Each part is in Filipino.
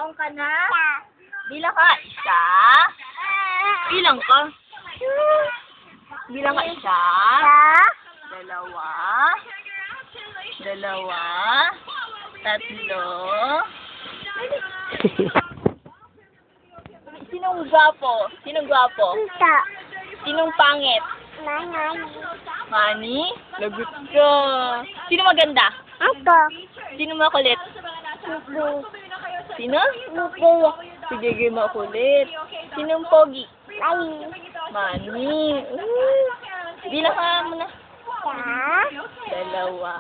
taong ka na? Ta. Bilang ka. Isa. Bilang ka. Bilang ka. Isa. Ta. Dalawa. Dalawa. Tatlo. Sinong gwapo? Sinong gwapo? Ta. Sinong pangit? Nanay. Mani? Lagot ka. Sino maganda? Ako. Sino makulit? Sige. Sino? Sige. Si Gigi makulit. Sinong pogi? Ay. Mani. Bilang ka muna. Ta. Dalawa.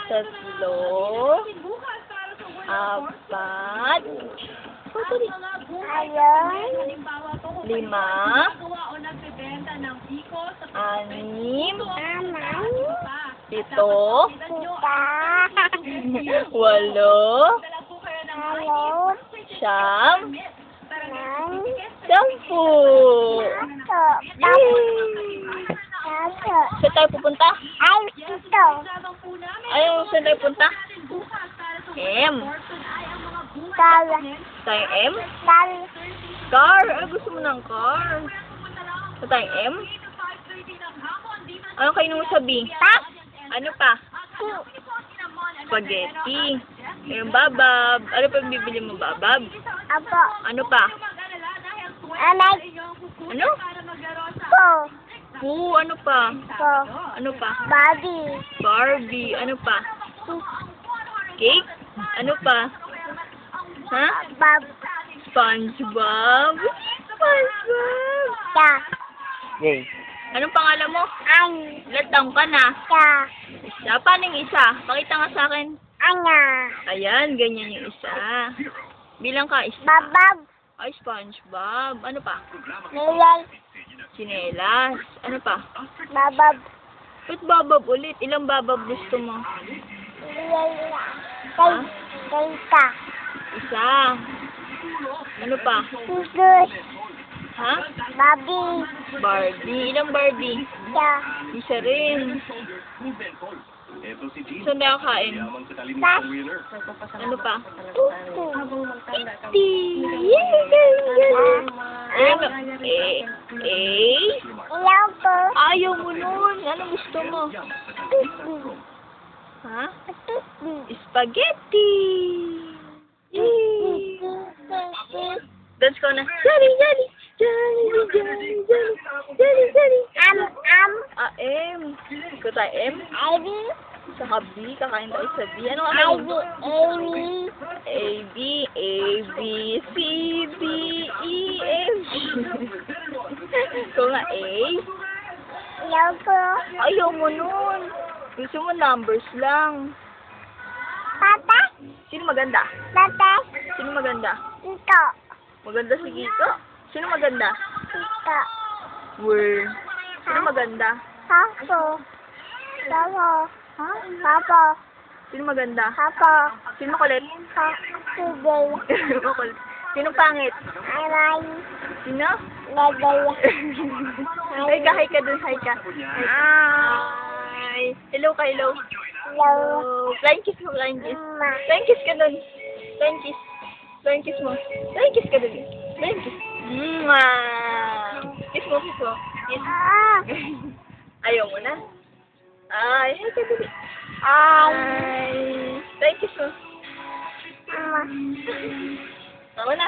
Tatlo. Apat. Ayun. Lima. Anim. Aman. Pito. Kita. Walo. Halo. Siyam. Nang. 10. Ako. Ako. Saan tayo pupunta? Ay, ito. Ayaw, saan tayo punta? M. Car. Tayo M? Car. Car. Ay, gusto mo ng car. Saan tayo M? Ano kayo nung sabi? Pa. Ano pa? Spaghetti. Yung babab. Ano pa bibili mo, babab? Apo. Ano pa? Anay. Ano? Po. Poo. Ano pa? Po. Ano pa? Body. Barbie. Ano pa? Cake? Ano pa? Ha? Bab. SpongeBob? SpongeBob! Ta. Yay. Anong pangalan mo? An. Ilan taong ka na? Ta. Isa. Paano yung isa? Pakita nga sa akin. Anya. Ayan, ganyan yung isa. Bilang ka, isa. Babab. Ay, SpongeBob. Ano pa? Nilay. Sinelas. Ano pa? Babab. Ba't babab ulit? Ilang babab gusto mo? Nilay. Kay. Kay ka. Isa. Ano pa? Susus. Ha? Babi. Barbie. Ilang Barbie? Ta. Isa rin. Saan tayo kain? Tas. Ano pa? Tutu. Iti! Ilaw po. Ayaw mo nun. Ano gusto mo? Tutu. Ha? Tutu. Spaghetti! Yay! Dance ko na. Jolly, jolly! Jolly, jolly, jolly! Jolly, jolly! M. Ikaw tayo M? Ivy. Saka B. Kakain tayo sa B. Ano ka Ivy. Ivy. A, B, A, B, C, D, E, F, G. Ikaw nga A. Ilaw po. Ayaw mo nun. Gusto mo numbers lang. Papa. Sino maganda? Papa. Sino maganda? Ito. Maganda si Gito? Sino maganda? Ito. Word. Sino maganda? Papo. Papo. Ha? Papo. Sino maganda? Papo. Sino makulit? Sige. Makulit. Sino pangit? Aray. Sino? Lagay. Hi ka, hi ka dun, hi ka. Hi. Hello ka, hello. Ilaw. Oh, flying kiss mo, flying kiss. Ma. Flying kiss ka dun. Flying kiss. Flying kiss mo. Flying kiss ka dun. Flying kiss. Kiss mo, kiss mo. Kiss. Ah. Ayaw mo na. Ay, hi ka dun. Ay. Hi. Flying kiss mo. Mama. Ako na.